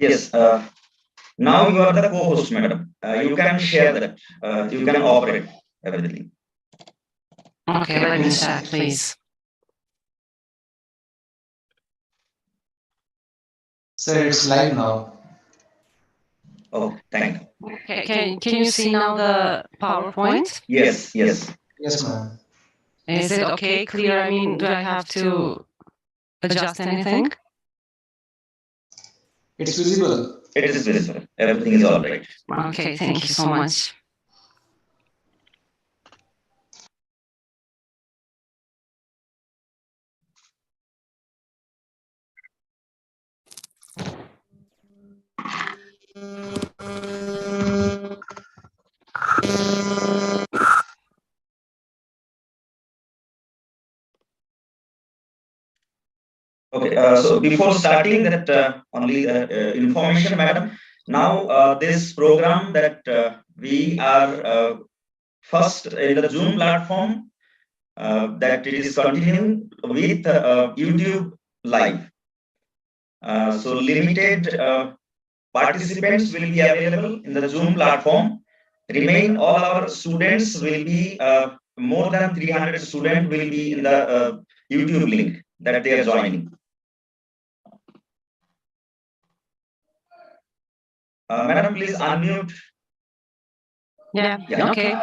Yes. Now you are the co-host, madam. You can share that. You can operate everything. Okay, let me check, please. So it's live now. Oh, thank you. Okay, can you see now the PowerPoint? Yes, yes. Yes, ma'am. Is it okay, clear? I mean, do I have to adjust anything? It's visible. It is visible. Everything is all right. Okay, thank you so much. Okay, so before starting that, only the information, madam. Now, this program that we are first in the Zoom platform, that it is continuing with YouTube live. So limited participants will be available in the Zoom platform. Remain all our students will be more than 300 students will be in the YouTube link that they are joining. Madam, please unmute. Yeah. Okay.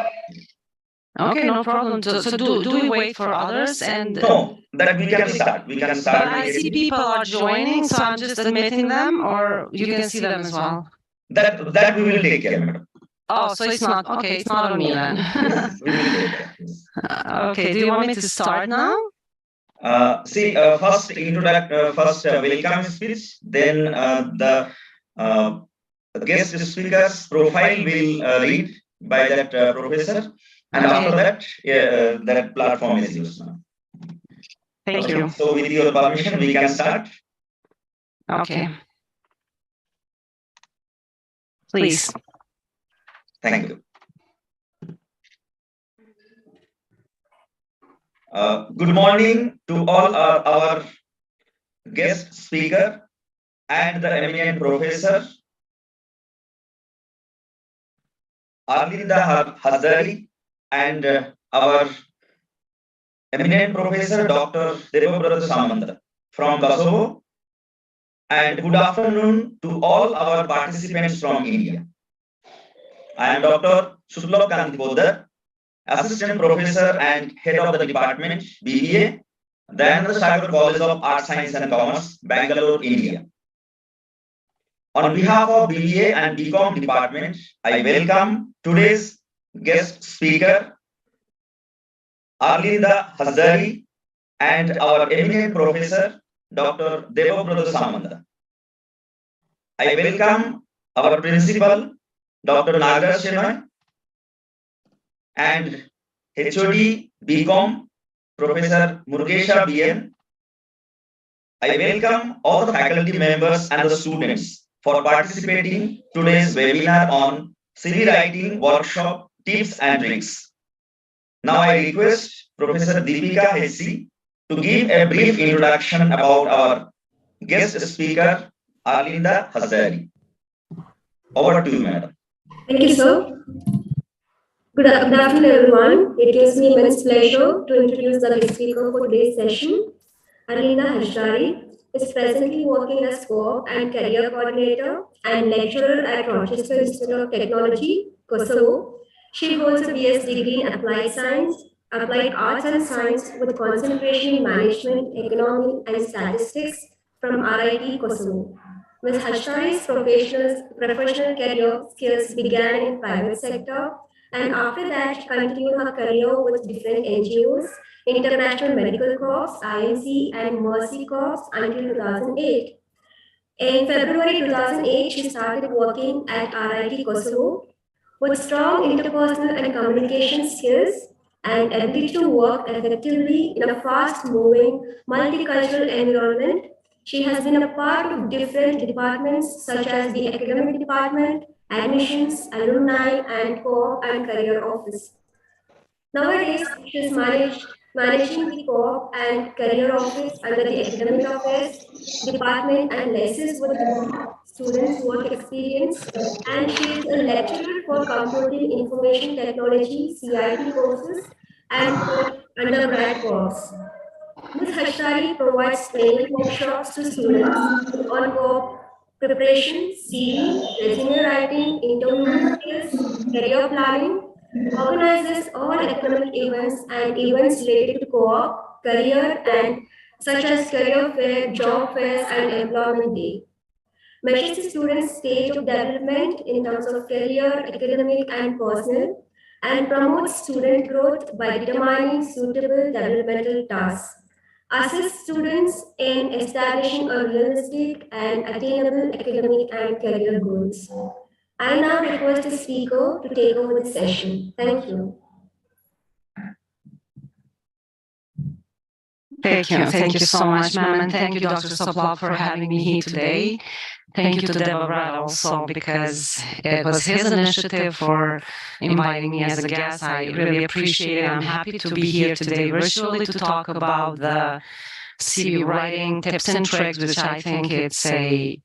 Okay, no problem. So do we wait for others? And no, that we can start. We can start. But I see people are joining, so I'm just admitting them, or you can see them as well. That we will take care, madam. Oh, so it's not okay. It's not on me then. We will take care. Okay. Do you want me to start now? See, first welcome speech, then the guest speaker's profile will read by that professor, and after that, that platform is used now. Thank you. So, with your permission, we can start. Okay. Please. Thank you. Good morning to all our guest speaker and the eminent professor Arlinda Hajdari and our eminent professor Dr. Samanta from Kosovo, and good afternoon to all our participants from India. I am Dr. Sublok Kantipodar, Assistant Professor and Head of the Department, BBA, Dayananda Sagar College of Arts, Science and Commerce, Bangalore, India. On behalf of BBA and BCom department, I welcome today's guest speaker, Arlinda Hajdari, and our eminent professor, Dr. Samanta. I welcome our principal, Dr. Nagaraj Shenoy, and HOD BCom, Professor Murugesha BN. I welcome all the faculty members and the students for participating today's webinar on CV writing workshop tips and tricks. Now I request Professor Deepika Hessi to give a brief introduction about our guest speaker, Arlinda Hajdari. Over to you, madam. Thank you, sir. Good afternoon, everyone. It gives me immense pleasure to introduce the guest speaker for today's session. Arlinda Hajdari is presently working as Co-op and Career Coordinator and Lecturer at Rochester Institute of Technology, Kosovo. She holds a BS degree in Applied Science, Applied Arts and Science with concentration in Management, Economy and Statistics from RIT Kosovo. Ms. Hajdari's professional career skills began in private sector, and after that she continued her career with different NGOs, International Medical Corps, INC and Mercy Corps until 2008. In February 2008, she started working at RIT Kosovo. With strong interpersonal and communication skills and ability to work effectively in a fast-moving, multicultural environment, she has been a part of different departments such as the academic department, admissions, alumni, and co-op and career office. Nowadays, she is managing the co-op and career office under the academic affairs department and liaises with students' work experience, and she is a lecturer for Computing Information Technology CIT courses and for undergrad course. Ms. Hajdari provides training workshops to students on co-op preparation, CV, resume writing, interviewing skills, career planning, organizes all academic events and events related to co-op, career, and such as career fair, job fairs, and employment day. Measures the students' stage of development in terms of career, academic, and personal, and promotes student growth by determining suitable developmental tasks. Assist students in establishing a realistic and attainable academic and career goals. I now request the speaker to take over the session. Thank you. Thank you so much, ma'am, and thank you, Dr. Soplov, for having me here today. Thank you to Deborah also, because it was his initiative for inviting me as a guest. I really appreciate it. I'm happy to be here today virtually to talk about the CV writing tips and tricks, which I think it's a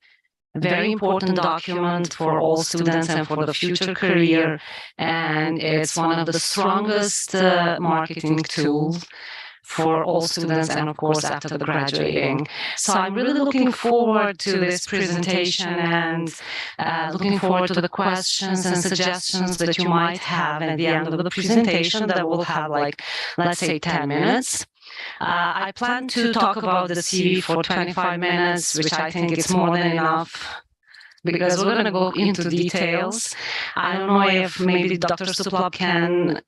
very important document for all students and for the future career. And it's one of the strongest marketing tools for all students and of course after the graduating. So I'm really looking forward to this presentation and looking forward to the questions and suggestions that you might have at the end of the presentation that will have like, let's say 10 minutes. I plan to talk about the CV for 25 minutes, which I think it's more than enough, because we're going to go into details. I don't know if maybe Dr. Suplov can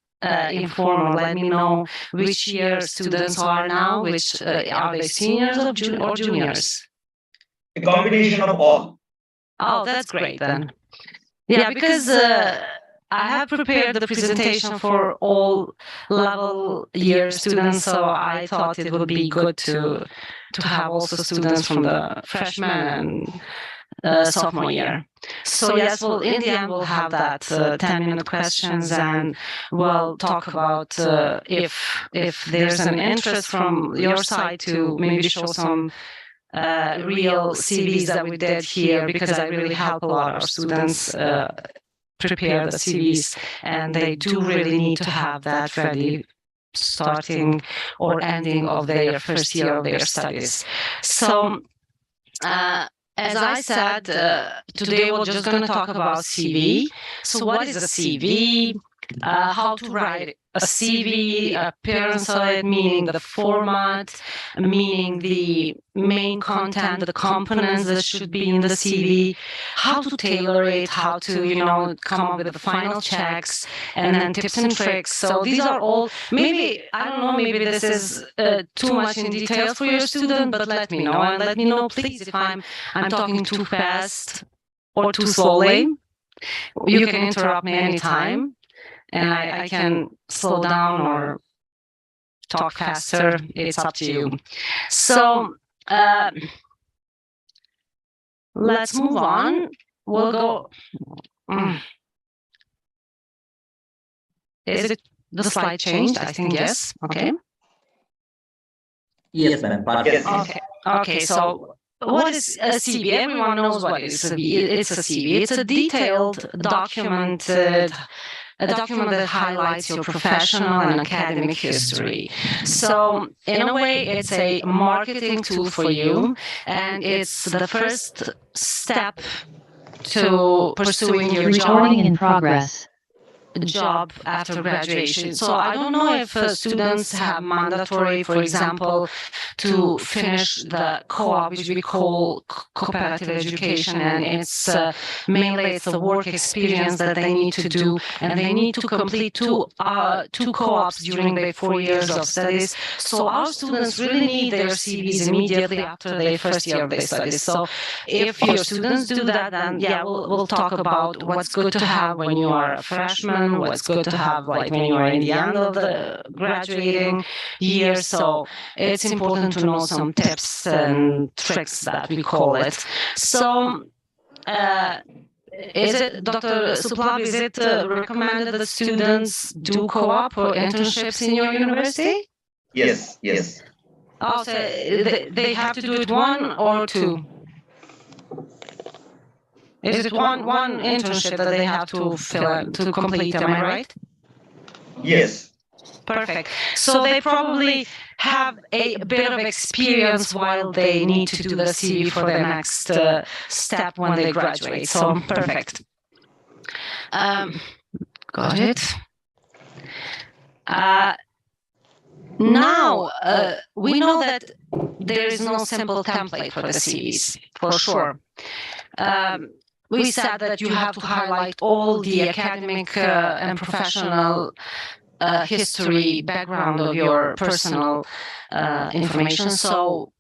inform or let me know which year students are now, which are they seniors or juniors? A combination of all. Oh, that's great then. Yeah, because I have prepared the presentation for all level year students, so I thought it would be good to have also students from the freshman and sophomore year. So yes, well, in the end, we'll have that 10-minute questions, and we'll talk about if there's an interest from your side to maybe show some real CVs that we did here, because I really help a lot of our students prepare the CVs, and they do really need to have that ready starting or ending of their first year of their studies. So as I said, today we're just going to talk about CV. So what is a CV? How to write a CV, appearance of it, meaning the format, meaning the main content, the components that should be in the CV, how to tailor it, how to, come up with the final checks, and then tips and tricks. So these are all, maybe, I don't know, maybe this is too much in detail for your student, but let me know. And let me know, please, if I'm talking too fast or too slowly. You can interrupt me anytime, and I can slow down or talk faster. It's up to you. So let's move on. We'll go. Is it the slide changed? I think yes. Okay. Yes, ma'am. Yes. Okay. So what is a CV? Everyone knows what is a CV. It's a CV. It's a detailed document. A document that highlights your professional and academic history. So in a way, it's a marketing tool for you, and it's the first step to pursuing your Recording in progress. job after graduation. So I don't know if students have mandatory, for example, to finish the co-op, which we call cooperative education, and it's mainly the work experience that they need to do, and they need to complete two co-ops during their 4 years of studies. So our students really need their CVs immediately after their first year of their studies. So if your students do that, then yeah, we'll talk about what's good to have when you are a freshman, what's good to have like when you are in the end of the graduating year. So it's important to know some tips and tricks that we call it. So is it, Dr. Suplov, is it recommended that students do co-op or internships in your university? Yes. Oh, so they have to do it 1 or 2? Is it one internship that they have to fill to complete? Am I right? Yes. Perfect. So they probably have a bit of experience while they need to do the CV for their next step when they graduate. So perfect. Got it. Now, we know that there is no simple template for the CVs, for sure. We said that you have to highlight all the academic and professional history, background of your personal information. So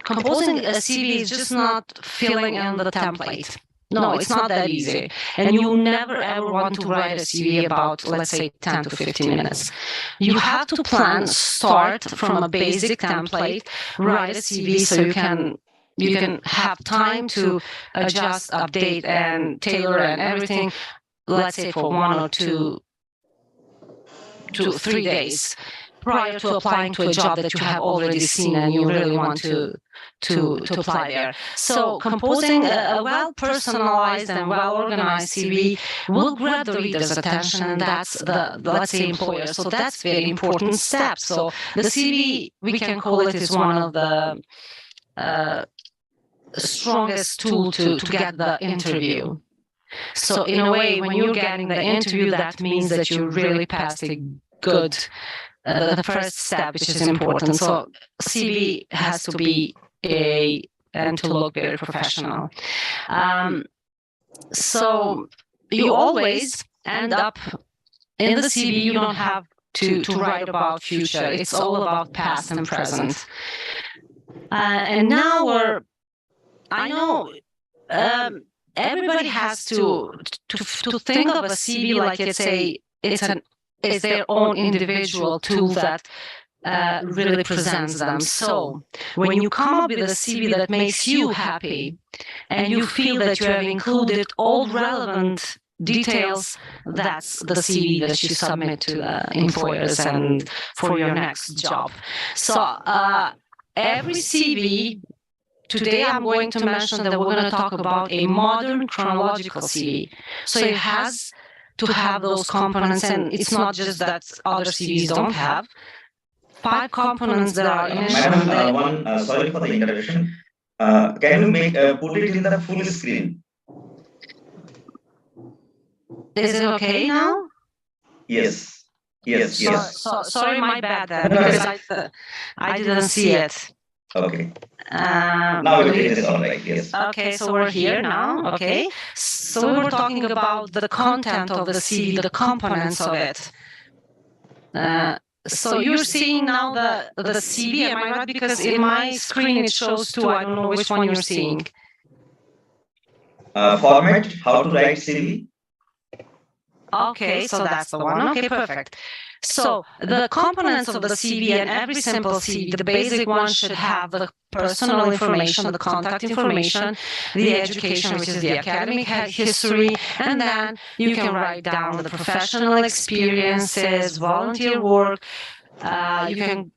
composing a CV is just not filling in the template. No, it's not that easy. And you never ever want to write a CV about, let's say, 10 to 15 minutes. You have to plan, start from a basic template, write a CV so you can have time to adjust, update, and tailor and everything, let's say for 1 or 2 to 3 days prior to applying to a job that you have already seen and you really want to apply there. So composing a well-personalized and well-organized CV will grab the reader's attention, and that's the, let's say, employer. So that's very important step. So the CV, we can call it, is one of the strongest tool to get the interview. So in a way, when you're getting the interview, that means that you really passed a good the first step, which is important. So CV has to be and to look very professional. So you always end up in the CV. You don't have to write about future. It's all about past and present. And now I know everybody has to think of a CV like it's their own individual tool that really presents them. So when you come up with a CV that makes you happy and you feel that you have included all relevant details, that's the CV that you submit to the employers and for your next job. So every CV, today I'm going to mention that we're going to talk about a modern chronological CV. So it has to have those components, and it's not just that other CVs don't have. 5 components that are initially. Madam, sorry for the interruption. Can you put it in the full screen? Is it okay now? Yes. Sorry, my bad then, because I didn't see it. Okay. Now it is all right. Yes. Okay, so we're here now. Okay. So we were talking about the content of the CV, the components of it. So you're seeing now the CV, am I right? Because in my screen it shows 2. I don't know which one you're seeing. Format, how to write CV. Okay, so that's the one. Okay, perfect. So the components of the CV, and every simple CV, the basic one should have the personal information, the contact information, the education, which is the academic history, and then you can write down the professional experiences, volunteer work. You can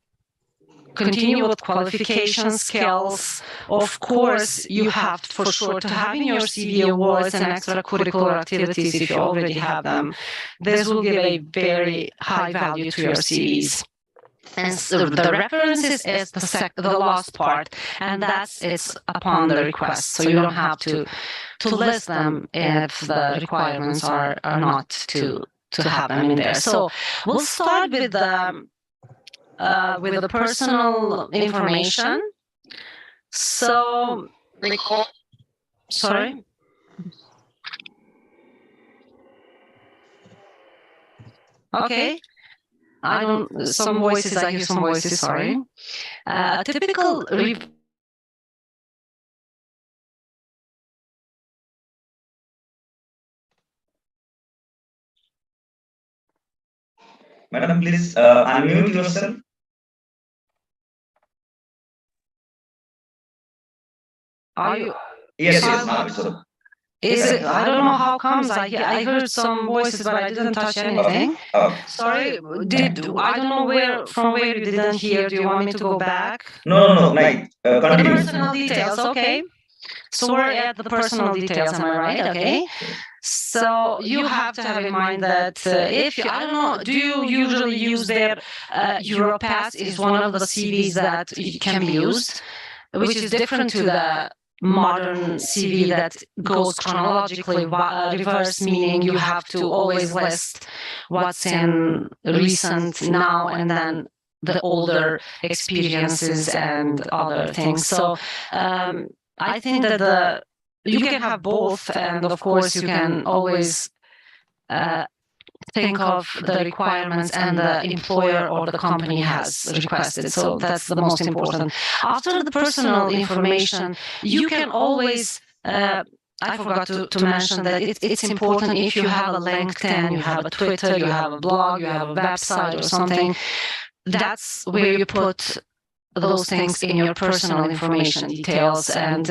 continue with qualification skills. Of course, you have for sure to have in your CV awards and extracurricular activities if you already have them. This will give a very high value to your CVs. And so the references is the last part, and it's upon the request. So you don't have to list them if the requirements are not to have them in there. So we'll start with the personal information. So, sorry. Okay. Some voices, I hear some voices, sorry. Typical Madam, please unmute yourself. Are you? Yes, now it's okay. Is it? I don't know how comes. I heard some voices, but I didn't touch anything. Okay. Sorry. I don't know from where you didn't hear. Do you want me to go back? No. The Continue. personal details. Okay. So we're at the personal details, am I right? Okay. So you have to have in mind that if you, I don't know, do you usually use their Europass is one of the CVs that can be used, which is different to the modern CV that goes chronologically reverse, meaning you have to always list what's in recent now and then the older experiences and other things. So I think that you can have both, and of course you can always think of the requirements and the employer or the company has requested. So that's the most important. After the personal information, you can always I forgot to mention that it's important if you have a LinkedIn, you have a Twitter, you have a blog, you have a website or something, that's where you put those things in your personal information details. And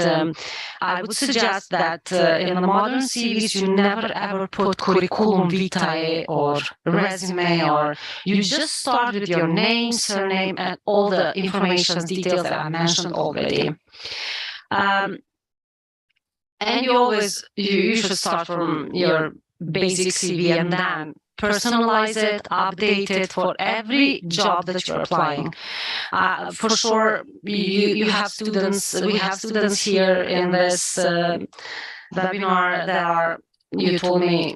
I would suggest that in the modern CVs, you never ever put curriculum vitae or resume, or you just start with your name, surname, and all the information details that I mentioned already. And you should start from your basic CV and then personalize it, update it for every job that you're applying. For sure, you have students. We have students here in this webinar that are, you told me,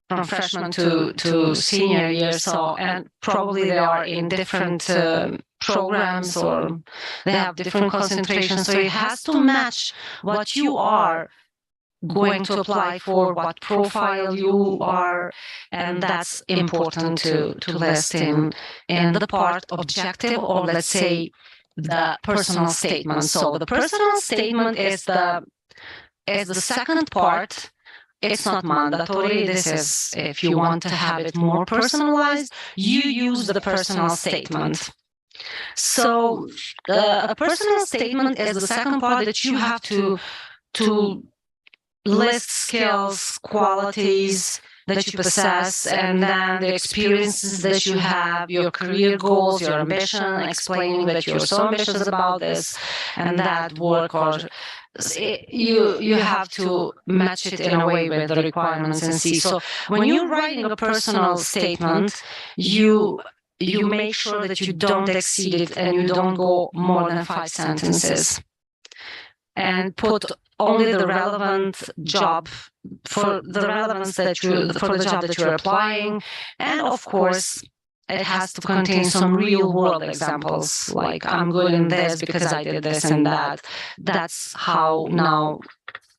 from freshman to senior year. So, and probably they are in different programs or they have different concentrations. So it has to match what you are going to apply for, what profile you are, and that's important to list in the part objective, or let's say the personal statement. So the personal statement is the second part. It's not mandatory. This is if you want to have it more personalized, you use the personal statement. So a personal statement is the second part that you have to list skills, qualities that you possess, and then the experiences that you have, your career goals, your ambition, explaining that you're so ambitious about this and that work, or you have to match it in a way with the requirements and see. So when you're writing a personal statement, you make sure that you don't exceed it and you don't go more than 5 sentences, and put only the relevant job for the relevance that for the job that you're applying. And of course, it has to contain some real world examples, like I'm good in this because I did this and that. That's how now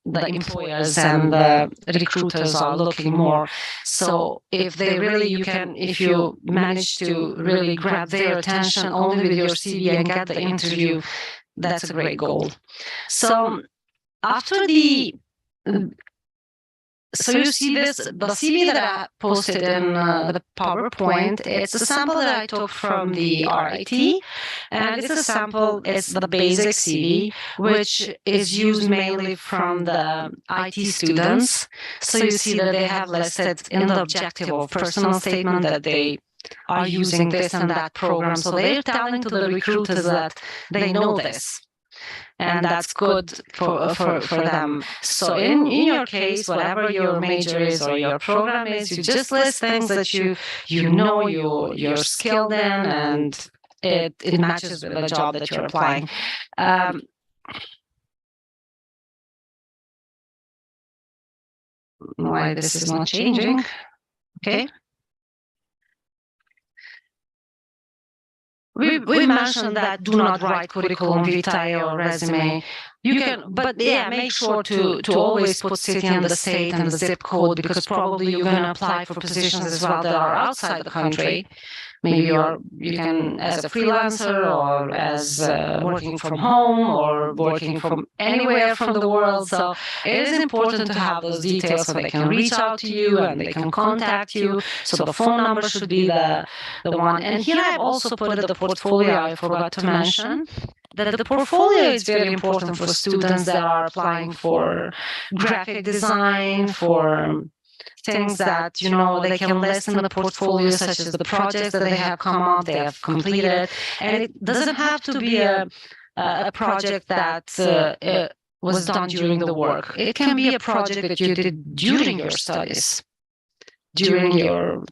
the employers and the recruiters are looking more. So if they really, if you manage to really grab their attention only with your CV and get the interview, that's a great goal. So after so you see this, the CV that I posted in the PowerPoint, it's a sample that I took from the RIT, and it's a sample, it's the basic CV, which is used mainly from the IT students. So you see that they have listed in the objective of personal statement that they are using this and that program. So they're telling to the recruiters that they know this. And that's good for them. So in your case, whatever your major is or your program is, you just list things that you know you're skilled in, and it matches with the job that you're applying. Why this is not changing? Okay. We mentioned that do not write curriculum vitae or resume. You can, but yeah, make sure to always put city and the state and the zip code, because probably you're going to apply for positions as well that are outside the country. Maybe you can, as a freelancer or as working from home or working from anywhere from the world. So it is important to have those details so they can reach out to you and they can contact you. So the phone number should be the one. And here I've also put the portfolio. I forgot to mention that the portfolio is very important for students that are applying for graphic design, for things that, they can list in the portfolio, such as the projects that they have come up, they have completed. And it doesn't have to be a project that was done during the work. It can be a project that you did during your studies, during your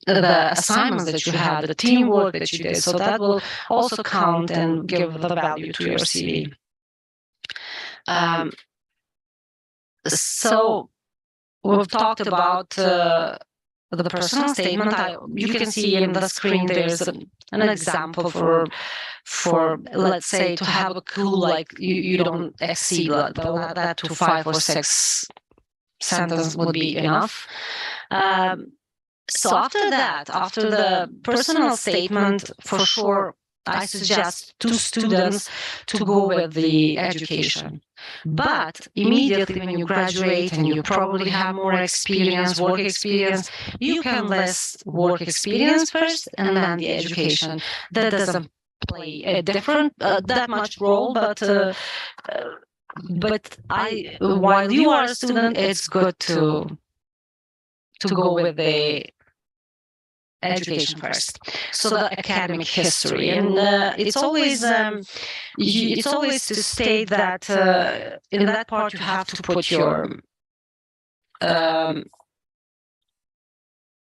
the assignments that you had, the teamwork that you did. So that will also count and give the value to your CV. So we've talked about the personal statement. You can see in the screen there's an example for let's say to have a clue, like you don't exceed that to 5 or 6 sentences would be enough. So after that, after the personal statement, for sure, I suggest to students to go with the education. But immediately when you graduate and you probably have more experience, work experience, you can list work experience first and then the education. That doesn't play a different that much role, but while you are a student, it's good to go with the education first. So the academic history, and it's always to state that in that part you have to put your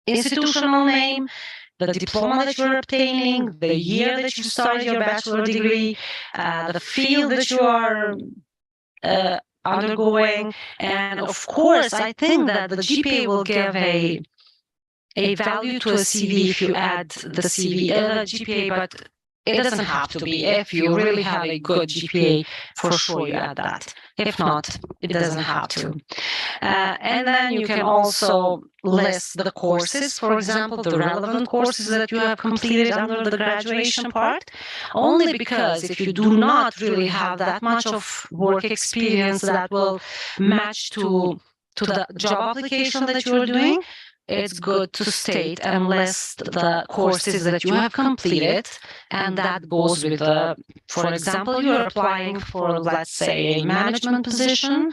institutional name, the diploma that you're obtaining, the year that you started your bachelor degree, the field that you are undergoing, and of course, I think that the GPA will give a value to a CV if you add the CV, the GPA, but it doesn't have to be. If you really have a good GPA, for sure you add that. If not, it doesn't have to. And then you can also list the courses, for example, the relevant courses that you have completed under the graduation part, only because if you do not really have that much of work experience that will match to the job application that you're doing, it's good to state and list the courses that you have completed, and that goes with the, for example, you're applying for, let's say, a management position,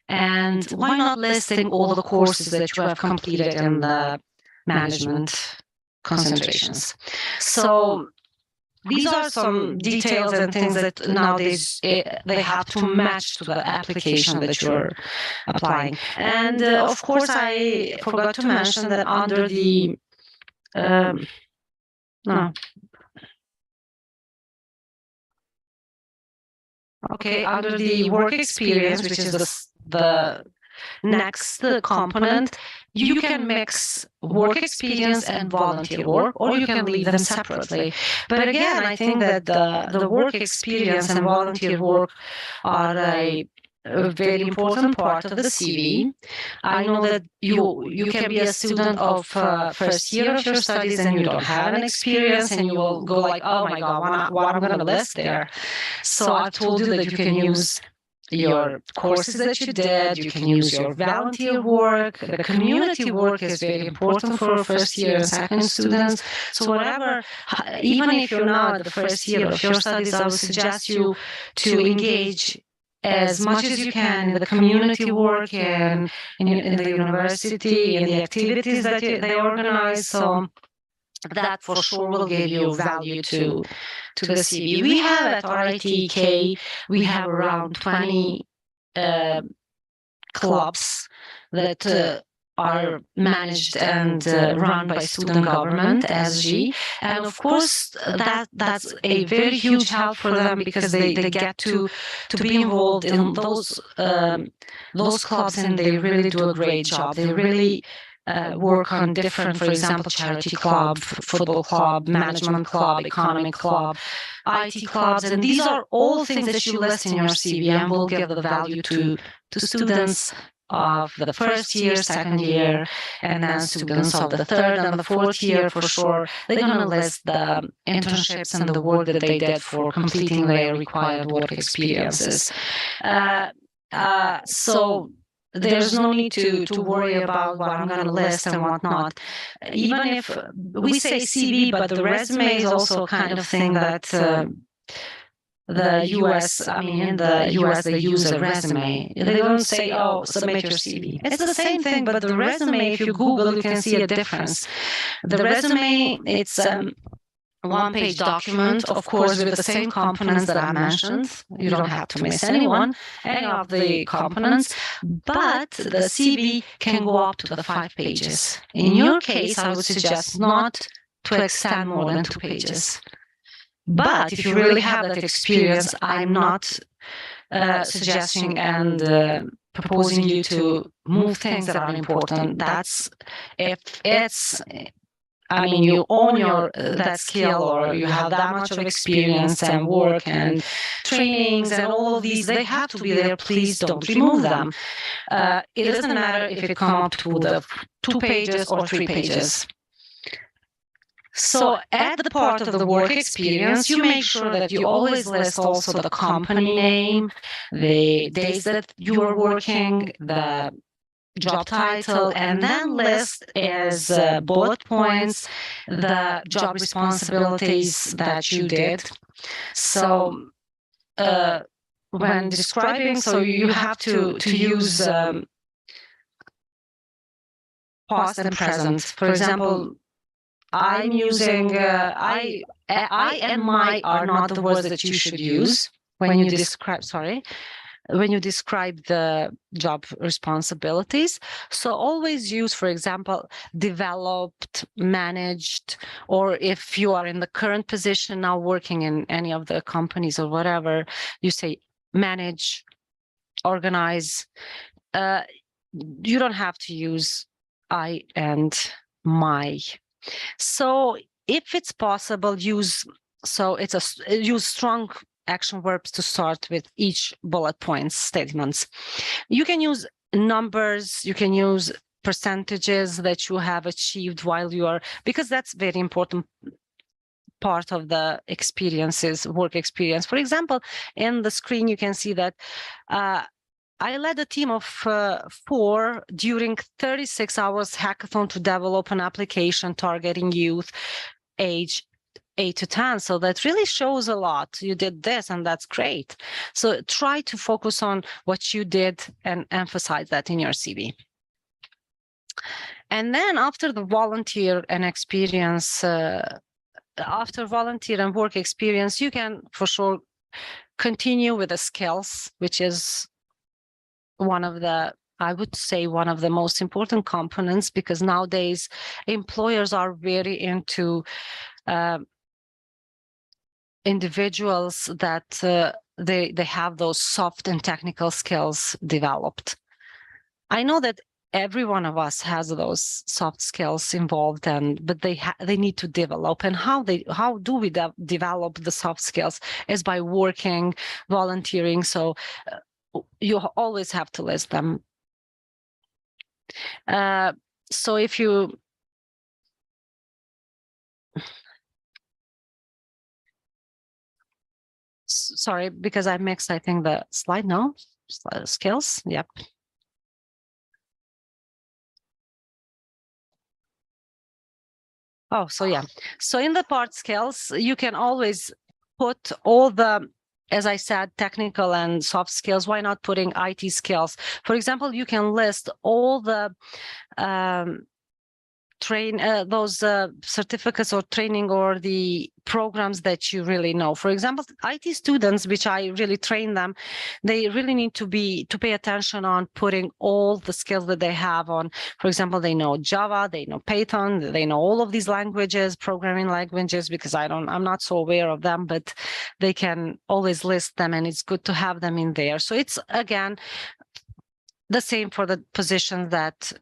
and why not listing all the courses that you have completed in the management concentrations? So these are some details and things that nowadays they have to match to the application that you're applying. And of course, I forgot to mention that under the under the work experience, which is the next component, you can mix work experience and volunteer work, or you can leave them separately. But again, I think that the work experience and volunteer work are a very important part of the CV. I know that you can be a student of first year of your studies and you don't have an experience, and you will go like, oh my God, what I'm going to list there. So I've told you that you can use your courses that you did, you can use your volunteer work. The community work is very important for first year and second students. So whatever, even if you're not at the first year of your studies, I would suggest you to engage as much as you can in the community work and in the university and the activities that they organize. So that for sure will give you value to the CV. We have at RIT, we have around 20 clubs that are managed and run by student government, SG. And of course, that's a very huge help for them, because they get to be involved in those clubs, and they really do a great job. They really work on different, for example, charity club, football club, management club, economic club, IT clubs, and these are all things that you list in your CV and will give the value to students of the first year, second year, and then students of the third and the fourth year. For sure, they're going to list the internships and the work that they did for completing their required work experiences. So there's no need to worry about what I'm going to list and whatnot. Even if we say CV, but the resume is also kind of thing that the US, in the US, they use a resume. They don't say, oh, submit your CV. It's the same thing, but the resume, if you Google, you can see a difference. The resume, it's one-page document, of course, with the same components that I mentioned. You don't have to miss any of the components, but the CV can go up to the 5 pages. In your case, I would suggest not to extend more than 2 pages. But if you really have that experience, I'm not suggesting and proposing you to move things that are important. That's if it's, I mean, you own your that skill, or you have that much of experience and work and trainings and all of these, they have to be there. Please don't remove them. It doesn't matter if it come up to the 2 pages or 3 pages. So at the part of the work experience, you make sure that you always list also the company name, the days that you are working, the job title, and then list as bullet points the job responsibilities that you did. So when describing, so you have to use past and present. For example, I'm using I and my are not the words that you should use when you describe, when you describe the job responsibilities. So always use, for example, developed, managed, or if you are in the current position now working in any of the companies or whatever, you say manage, organize. You don't have to use I and my. So if it's possible, use strong action verbs to start with each bullet points statements. You can use numbers, you can use percentages that you have achieved while you are, because that's very important part of the experiences, work experience. For example, in the screen, you can see that I led a team of 4 during 36 hours hackathon to develop an application targeting youth age 8 to 10. So that really shows a lot. You did this, and that's great. So try to focus on what you did and emphasize that in your CV. And then after the volunteer and experience, after volunteer and work experience, you can for sure continue with the skills, which is one of the, I would say, one of the most important components, because nowadays employers are very into individuals that they have those soft and technical skills developed. I know that every one of us has those soft skills involved, but they need to develop. And how do we develop the soft skills is by working, volunteering. So you always have to list them. So if you sorry, because I mixed, I think, the slide now. Skills, yep. Oh, so yeah. So in the part skills, you can always put all the, as I said, technical and soft skills. Why not putting IT skills? For example, you can list all the those certificates or training or the programs that you really know. For example, IT students, which I really train them, they really need to pay attention on putting all the skills that they have on. For example, they know Java, they know Python, they know all of these languages, programming languages, because I'm not so aware of them, but they can always list them, and it's good to have them in there. So it's, again, the same for the positions that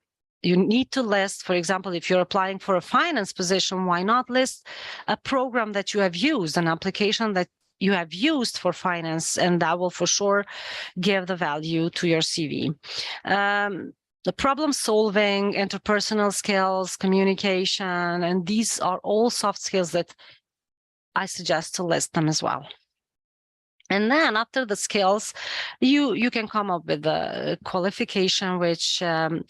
you need to list. For example, if you're applying for a finance position, why not list a program that you have used, an application that you have used for finance, and that will for sure give the value to your CV. The problem solving, interpersonal skills, communication, and these are all soft skills that I suggest to list them as well. And then after the skills, you can come up with the qualification, which the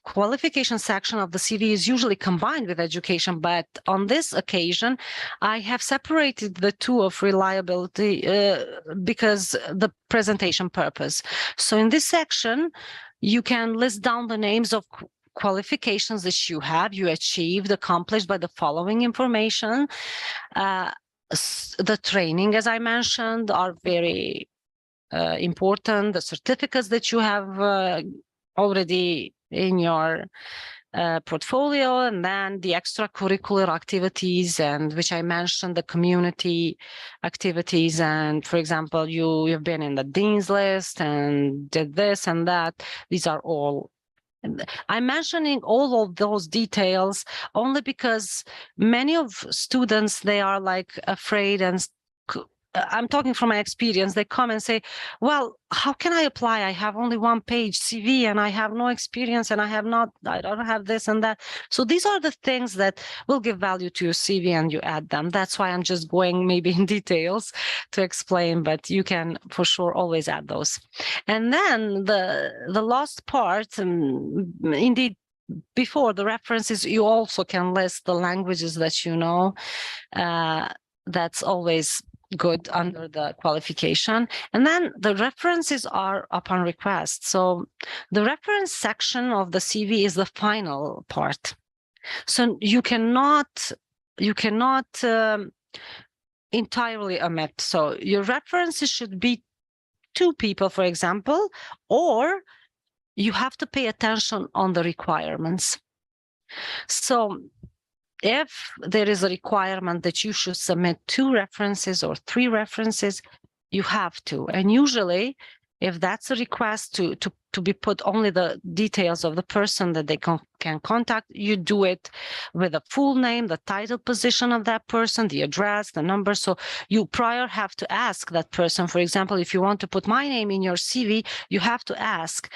qualification section of the CV is usually combined with education. But on this occasion, I have separated the two of reliability because the presentation purpose. So in this section, you can list down the names of qualifications that you have, you achieved, accomplished by the following information. The training, as I mentioned, are very important. The certificates that you have already in your portfolio, and then the extracurricular activities, and which I mentioned, the community activities. And for example, you've been in the dean's list and did this and that. These are all. I'm mentioning all of those details only because many of students, they are like afraid, and I'm talking from my experience. They come and say, well, how can I apply? I have only one page CV and I have no experience and I don't have this and that. So these are the things that will give value to your CV and you add them. That's why I'm just going maybe in details to explain, but you can for sure always add those. And then the last part, indeed, before the references, you also can list the languages that you know. That's always good under the qualification. And then the references are upon request. So the reference section of the CV is the final part. So you cannot entirely omit. So your references should be 2 people, for example, or you have to pay attention on the requirements. So if there is a requirement that you should submit 2 references or 3 references, you have to. And usually, if that's a request to be put only the details of the person that they can contact, you do it with a full name, the title, position of that person, the address, the number. So you prior have to ask that person. For example, if you want to put my name in your CV, you have to ask,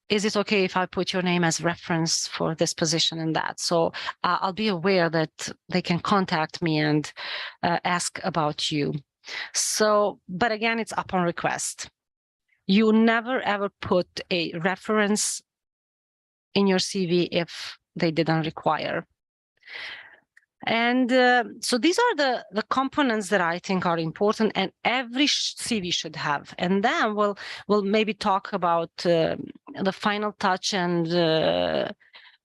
is it okay if I put your name as reference for this position and that? So I'll be aware that they can contact me and ask about you. So, but again, it's upon request. You never ever put a reference in your CV if they didn't require. And so these are the components that I think are important, and every CV should have. And then we'll maybe talk about the final touch, and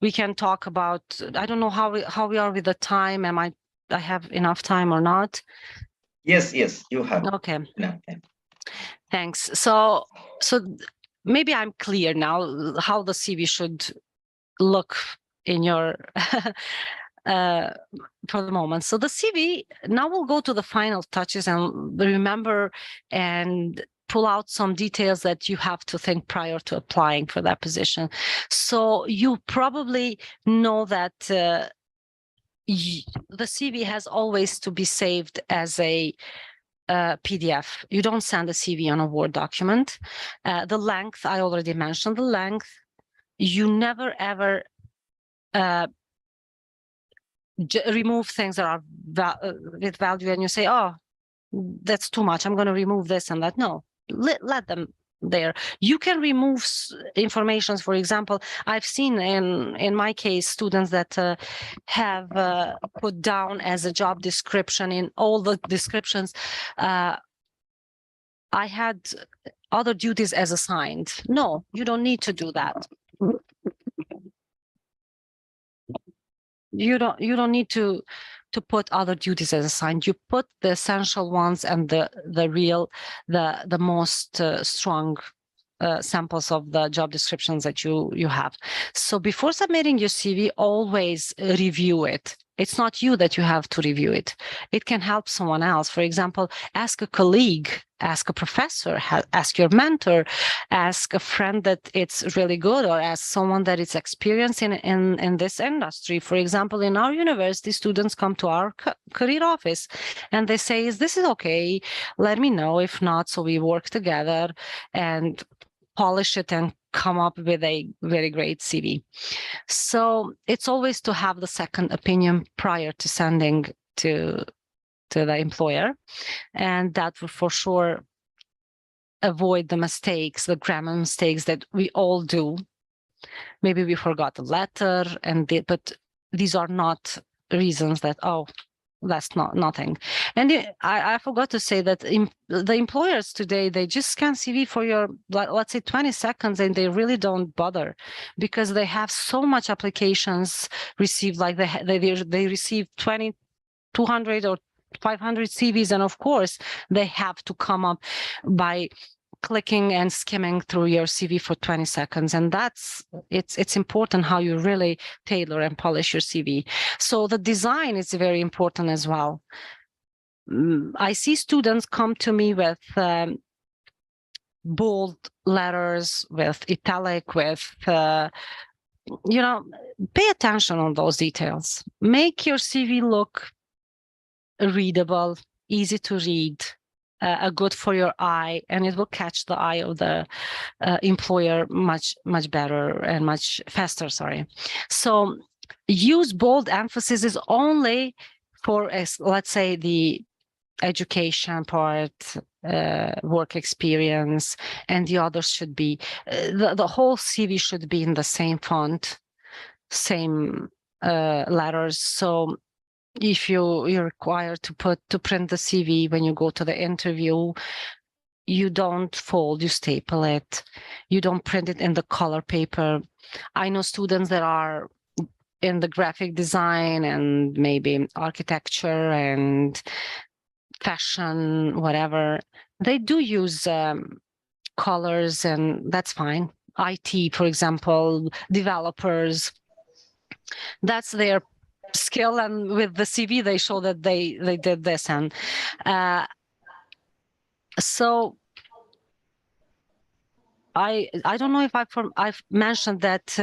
we can talk about, I don't know how we are with the time. I have enough time or not? Yes, you have. Okay. enough time. Thanks. So maybe I'm clear now how the CV should look in your for the moment. So the CV, now we'll go to the final touches and remember and pull out some details that you have to think prior to applying for that position. So you probably know that the CV has always to be saved as a PDF. You don't send a CV on a Word document. The length, I already mentioned the length. You never ever remove things that are with value and you say, oh, that's too much, I'm going to remove this and that. No, let them there. You can remove information. For example, I've seen in my case students that have put down as a job description in all the descriptions, I had other duties as assigned. No, you don't need to do that. You don't need to put other duties as assigned. You put the essential ones and the most strong samples of the job descriptions that you have. So before submitting your CV, always review it. It's not you that you have to review it. It can help someone else. For example, ask a colleague, ask a professor, ask your mentor, ask a friend that it's really good, or ask someone that is experienced in this industry. For example, in our university, students come to our career office and they say, is this okay? Let me know. If not, so we work together and polish it and come up with a very great CV. So it's always to have the second opinion prior to sending to the employer, and that will for sure avoid the mistakes, the grammar mistakes that we all do. Maybe we forgot a letter, but these are not reasons that, oh, that's not nothing. And I forgot to say that the employers today, they just scan CV for your, let's say 20 seconds, and they really don't bother because they have so much applications received, like they receive 20, 200 or 500 CVs, and of course they have to come up by clicking and skimming through your CV for 20 seconds. And it's important how you really tailor and polish your CV. So the design is very important as well. I see students come to me with bold letters, with italic, with, pay attention on those details. Make your CV look readable, easy to read, good for your eye, and it will catch the eye of the employer much better and much faster. Sorry. So use bold emphasis only for, let's say, the education part, work experience, and the others should be the whole CV should be in the same font, same letters. So if you're required to print the CV when you go to the interview, you don't fold, you staple it. You don't print it in the color paper. I know students that are in the graphic design and maybe architecture and fashion, whatever. They do use colors, and that's fine. IT, for example, developers, that's their skill, and with the CV they show that they did this. And so I don't know if I've mentioned that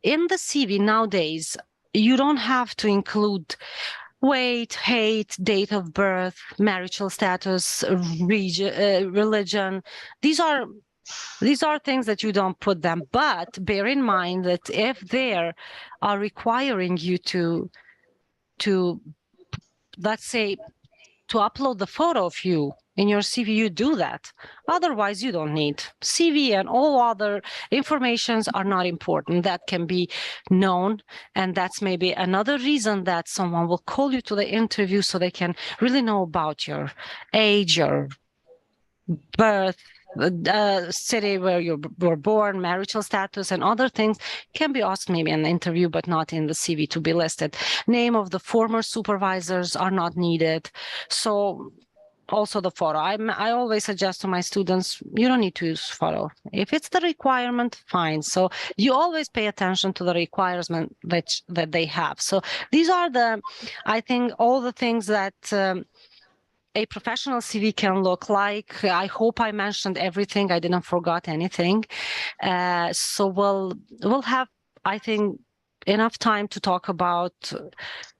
in the CV nowadays you don't have to include weight, height, date of birth, marital status, religion. These are things that you don't put them, but bear in mind that if they are requiring you to let's say to upload the photo of you in your CV, you do that. Otherwise, you don't need. CV and all other informations are not important. That can be known, and that's maybe another reason that someone will call you to the interview, so they can really know about your age, your birth, city where you were born, marital status, and other things can be asked maybe in the interview, but not in the CV to be listed. Name of the former supervisors are not needed. So also the photo. I always suggest to my students, you don't need to use photo. If it's the requirement, fine. So you always pay attention to the requirement that they have. So these are I think, all the things that a professional CV can look like. I hope I mentioned everything. I didn't forget anything. So we'll have, I think, enough time to talk about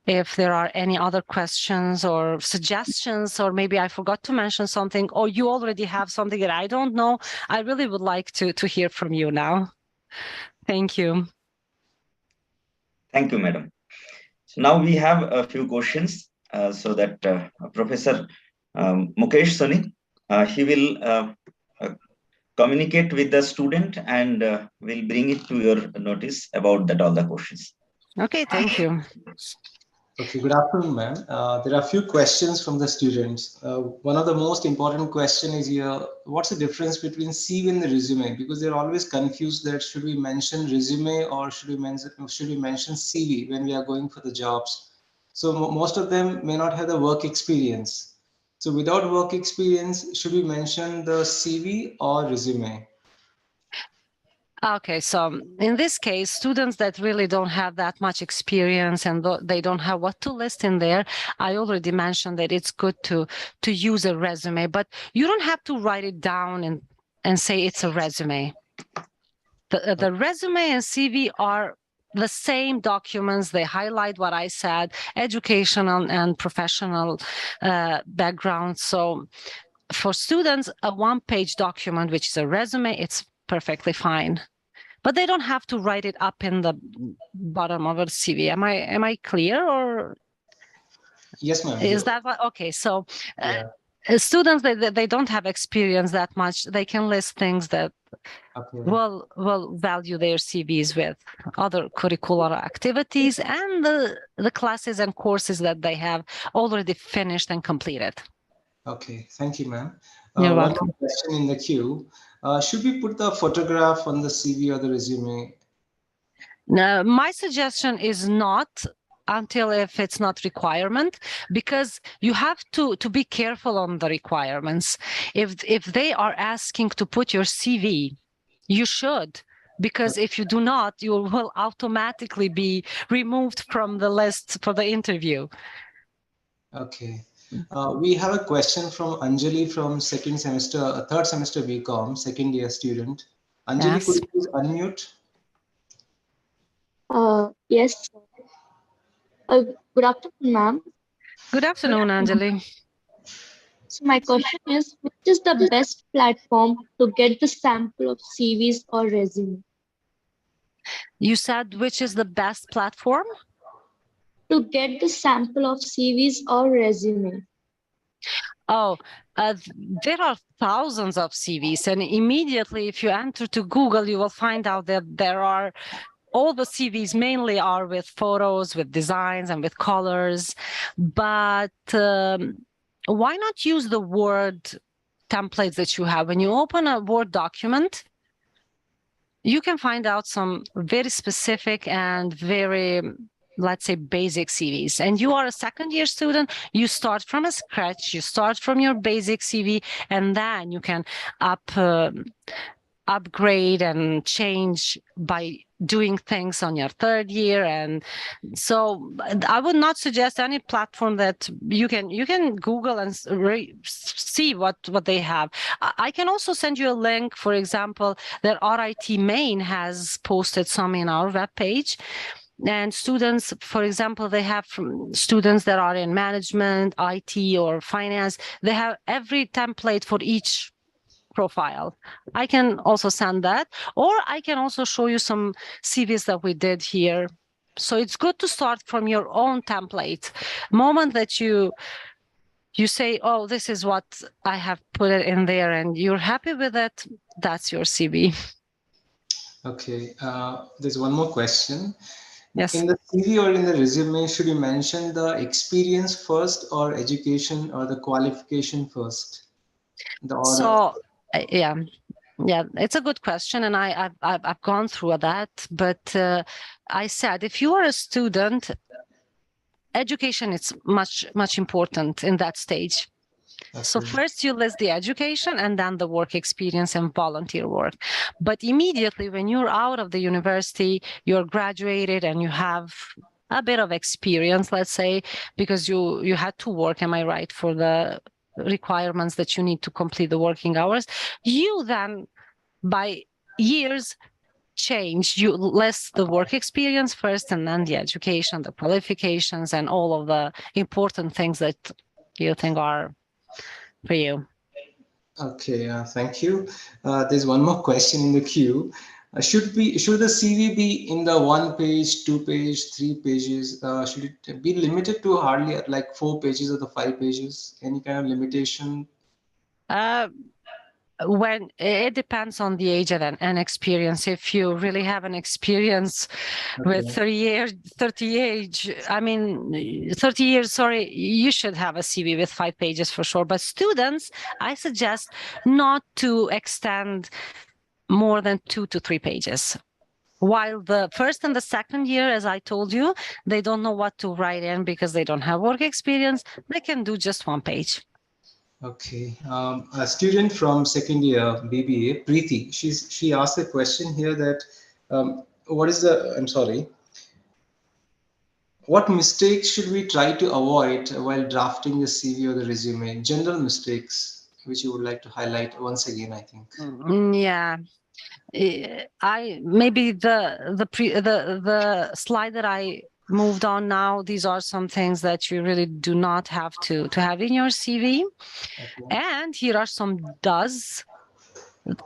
if there are any other questions or suggestions, or maybe I forgot to mention something, or you already have something that I don't know. I really would like to hear from you now. Thank you. Thank you, madam. So now we have a few questions, so that Professor Mukesh Soni, he will communicate with the student and will bring it to your notice about all the questions. Okay, thank you. Okay, good afternoon, ma'am. There are a few questions from the students. One of the most important question is here, what's the difference between CV and the resume? Because they're always confused that should we mention resume or should we mention CV when we are going for the jobs? So most of them may not have the work experience. So without work experience, should we mention the CV or resume? Okay, so in this case, students that really don't have that much experience and they don't have what to list in there, I already mentioned that it's good to use a resume, but you don't have to write it down and say it's a resume. The resume and CV are the same documents. They highlight what I said, educational and professional background. So for students, a one-page document, which is a resume, it's perfectly fine. But they don't have to write it up in the bottom of a CV. Am I clear, or? Yes, ma'am. Is that what? Okay, so students they don't have experience that much. They can list things that Okay. will value their CVs with other curricular activities and the classes and courses that they have already finished and completed. Okay, thank you, ma'am. You're One welcome. more question in the queue. Should we put the photograph on the CV or the resume? Now, my suggestion is not until if it's not requirement, because you have to be careful on the requirements. If they are asking to put your CV, you should, because if you do not, you will automatically be removed from the list for the interview. Okay. We have a question from Anjali from third semester BCom, second year student. Anjali, Yes. could you please unmute? Yes. Good afternoon, ma'am. Good afternoon, Anjali. So my question is, which is the best platform to get the sample of CVs or resume? You said which is the best platform? To get the sample of CVs or resume. Oh, there are thousands of CVs, and immediately if you enter to Google, you will find out that there are all the CVs mainly are with photos, with designs, and with colors. But why not use the Word templates that you have? When you open a Word document, you can find out some very specific and very, let's say, basic CVs. And you are a second year student, you start from a scratch, you start from your basic CV, and then you can upgrade and change by doing things on your third year. And so I would not suggest any platform that you can Google and see what they have. I can also send you a link, for example, that RIT Maine has posted some in our webpage. And students, for example, they have students that are in management, IT, or finance. They have every template for each profile. I can also send that, or I can also show you some CVs that we did here. So it's good to start from your own template. Moment that you say, oh, this is what I have put it in there, and you're happy with it, that's your CV. Okay, there's one more question. Yes. In the CV or in the resume, should you mention the experience first, or education, or the qualification first? The order. So, yeah, it's a good question, and I've gone through that. But I said, if you are a student, education is much important in that stage. Okay. So first you list the education and then the work experience and volunteer work. But immediately when you're out of the university, you're graduated and you have a bit of experience, let's say, because you had to work, am I right, for the requirements that you need to complete the working hours, you then by years change, you list the work experience first and then the education, the qualifications, and all of the important things that you think are for you. Okay, thank you. There's one more question in the queue. Should the CV be in the 1 page, 2 page, 3 pages? Should it be limited to hardly like 4 pages or the 5 pages? Any kind of limitation? When it depends on the age and experience. If you really have an experience with 30 years, sorry, you should have a CV with 5 pages for sure. But students, I suggest not to extend more than 2 to 3 pages. While the first and the second year, as I told you, they don't know what to write in because they don't have work experience, they can do just 1 page. Okay, a student from second year BBA, Preeti, she asked a question here that what mistakes should we try to avoid while drafting the CV or the resume? General mistakes which you would like to highlight once again, I think. Yeah. Maybe the slide that I moved on now, these are some things that you really do not have to have in your CV. Okay. And here are some does.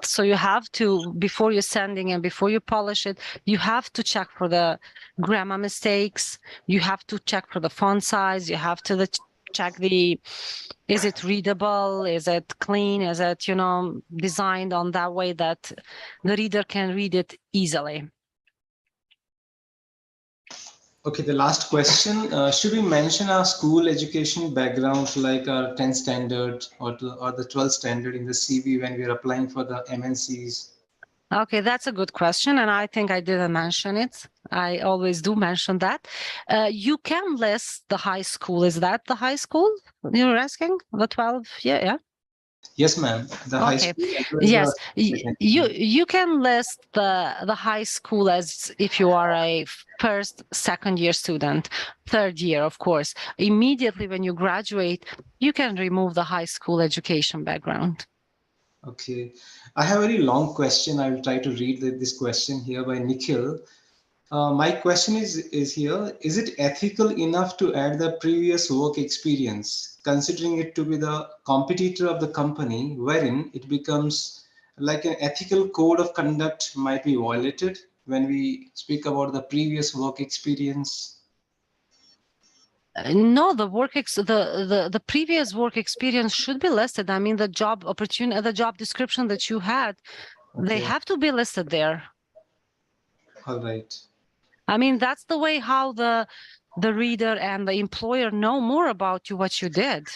So you have to, before you're sending and before you polish it, you have to check for the grammar mistakes. You have to check for the font size. You have to check is it readable? Is it clean? Is it, designed on that way that the reader can read it easily? Okay, the last question. Should we mention our school education background, like our 10th standard or the 12th standard in the CV when we're applying for the MNCs? Okay, that's a good question, and I think I didn't mention it. I always do mention that. You can list the high school. Is that the high school you're asking? The 12? Yeah. Yes, ma'am. The high Okay. school. As well Yes, as you can list the high school as if you are a first, second year student, third year, of course. Immediately when you graduate, you can remove the high school education background. Okay, I have a very long question. I will try to read this question here by Nikhil. My question is here, is it ethical enough to add the previous work experience, considering it to be the competitor of the company, wherein it becomes like an ethical code of conduct might be violated when we speak about the previous work experience? No, the previous work experience should be listed. I mean, the job opportunity, the job description that you had, they Okay. have to be listed there. All right. I mean, that's the way how the reader and the employer know more about you, what you did.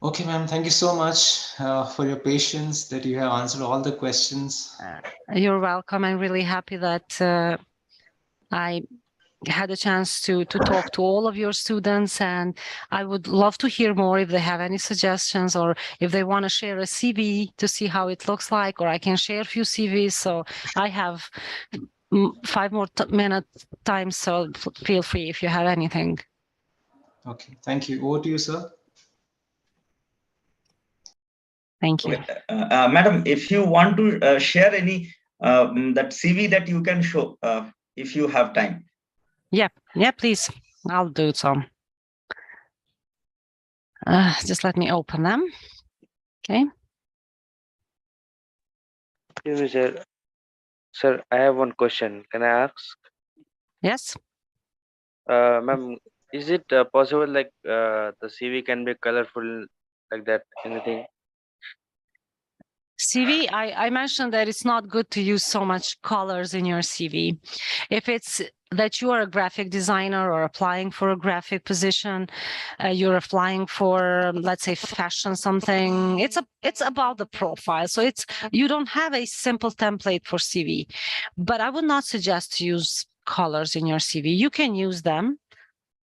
Okay, ma'am. Thank you so much for your patience that you have answered all the questions. You're welcome. I'm really happy that I had a chance to talk to all of your students, and I would love to hear more if they have any suggestions or if they want to share a CV to see how it looks like, or I can share a few CVs. So I have 5 more minutes time, so feel free if you have anything. Okay, thank you. Over to you, sir. Thank you. Okay. Madam, if you want to share any that CV that you can show if you have time. Yeah, please. I'll do some. Just let me open them. Okay. Excuse me, sir. Sir, I have one question. Can I ask? Yes. Ma'am, is it possible like the CV can be colorful like that? Anything? CV, I mentioned that it's not good to use so much colors in your CV. If it's that you are a graphic designer or applying for a graphic position, you're applying for, let's say, fashion something, it's about the profile. So you don't have a simple template for CV, but I would not suggest to use colors in your CV. You can use them.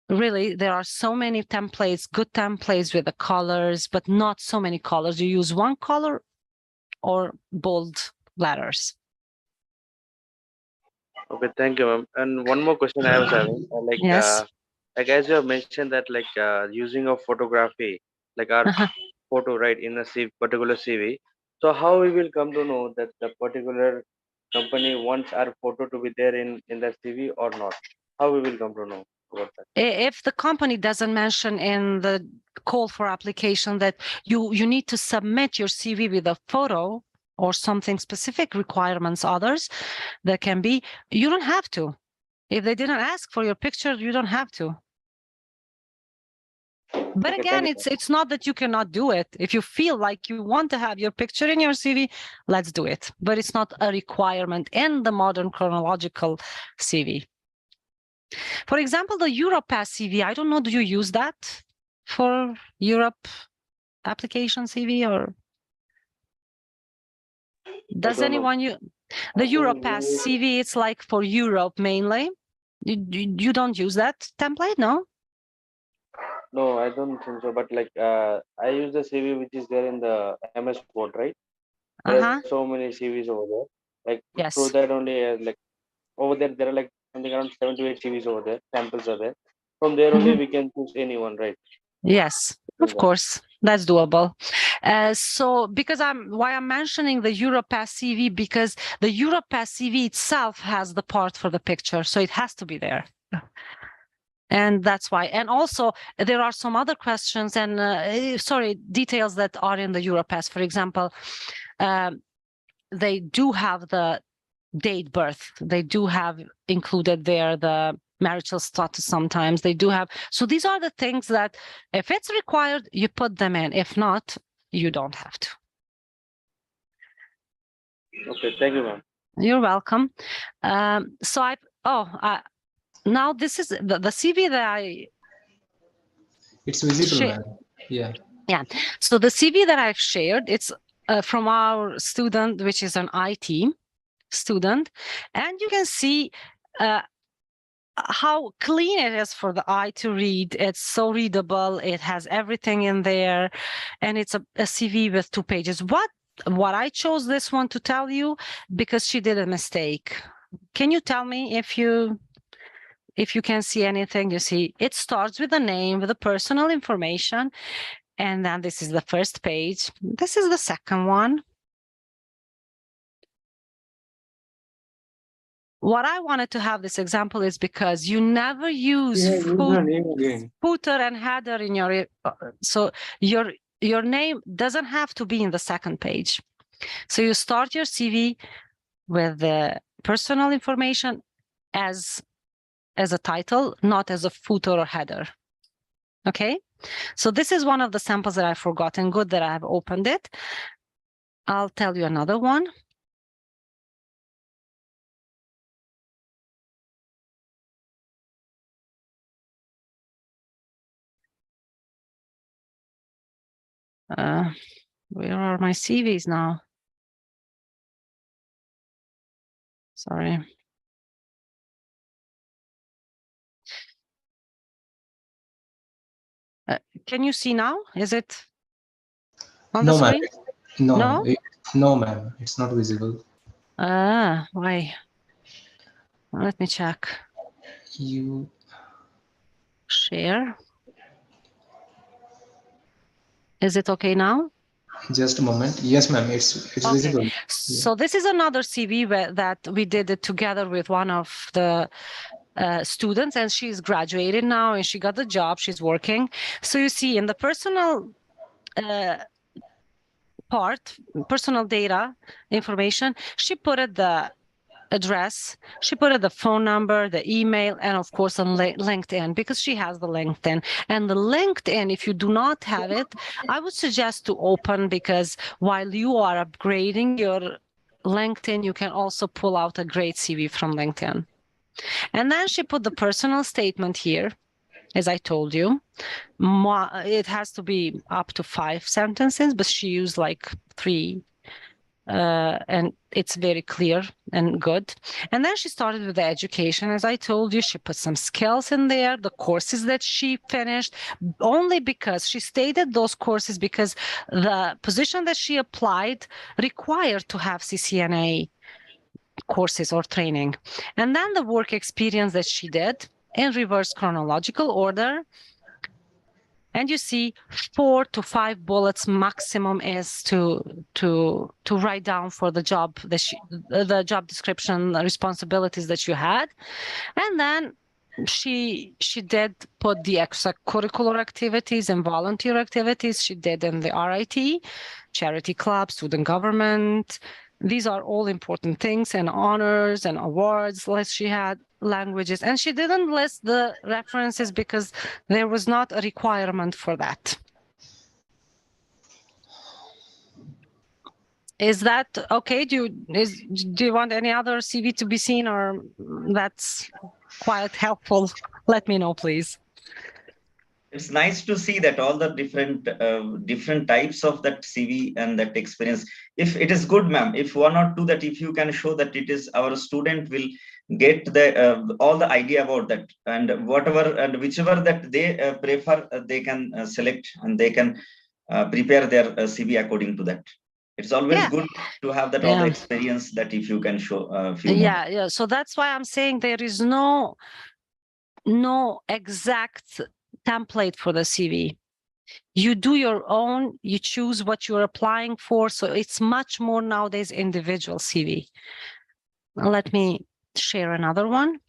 Really, there are so many templates, good templates with the colors, but not so many colors. You use one color or bold letters. Okay, thank you, ma'am. And one more question I was having, Yes. like as you have mentioned that using of photography, like our photo, right, in a particular CV. So how we will come to know that the particular company wants our photo to be there in that CV or not? How we will come to know about that? If the company doesn't mention in the call for application that you need to submit your CV with a photo or something specific requirements, others that can be, you don't have to. If they didn't ask for your picture, you don't have to. But Okay, again, thank you. it's not that you cannot do it. If you feel like you want to have your picture in your CV, let's do it. But it's not a requirement in the modern chronological CV. For example, the Europass CV, I don't know, do you use that for Europe application CV, or does anyone use the Europass CV? It's like for Europe mainly. You don't use that template, no? No, I don't think so. But I use the CV which is there in the MS Word, right? There are so many CVs over there. Like through Yes. that only, over there are like something around 7 to 8 CVs over there. Samples are there. From there only we can choose anyone, right? Yes, of course, that's doable. So because why I'm mentioning the Europass CV, because the Europass CV itself has the part for the picture, so it has to be there. And that's why. And also there are some other questions and details that are in the Europass. For example, they do have the date birth. They do have included there the marital status sometimes. They do have. So these are the things that if it's required, you put them in. If not, you don't have to. Okay, thank you, ma'am. You're welcome. So now this is the CV that It's visible, Share. ma'am. Yeah. Yeah. So the CV that I've shared, it's from our student, which is an IT student, and you can see how clean it is for the eye to read. It's so readable. It has everything in there, and it's a CV with 2 pages. What I chose this one to tell you because she did a mistake. Can you tell me if you can see anything? You see, it starts with a name, with the personal information, and then this is the first page. This is the second one. What I wanted to have this example is because you never use footer and header in your, so your name doesn't have to be in the second page. So you start your CV with the personal information as a title, not as a footer or header. Okay, so this is one of the samples that I've forgotten. Good that I have opened it. I'll tell you another one. Where are my CVs now? Sorry. Can you see now? Is it on the screen? No, no, ma'am. It's not visible. Why? Let me check. You Share. Is it okay now? just a moment. Yes, ma'am. It's Okay. visible. So this is another CV that we did it together with one of the students, and she's graduated now and she got the job. She's working. So you see in the personal part, personal data information, she put it the address, she put it the phone number, the email, and of course on LinkedIn, because she has the LinkedIn. And the LinkedIn, if you do not have it, I would suggest to open, because while you are upgrading your LinkedIn, you can also pull out a great CV from LinkedIn. And then she put the personal statement here, as I told you. It has to be up to 5 sentences, but she used like 3. And it's very clear and good. And then she started with the education. As I told you, she put some skills in there, the courses that she finished, only because she stated those courses because the position that she applied required to have CCNA courses or training. And then the work experience that she did in reverse chronological order. And you see 4 to 5 bullets maximum is to write down for the job that the job description, the responsibilities that you had. And then she did put the extracurricular activities and volunteer activities she did in the RIT, charity club, student government. These are all important things, and honors and awards list she had, languages, and she didn't list the references because there was not a requirement for that. Is that okay? Do you want any other CV to be seen, or that's quite helpful? Let me know, please. It's nice to see that all the different types of that CV and that experience. If it is good, ma'am, if 1 or 2 that if you can show that it is our student will get the all the idea about that, and whatever and whichever that they prefer, they can select and they can prepare their CV according to that. It's always good to have that all the experience that if you can show a few more. Yeah. So that's why I'm saying there is no exact template for the CV. You do your own, you choose what you're applying for. So it's much more nowadays individual CV. Let me share another one.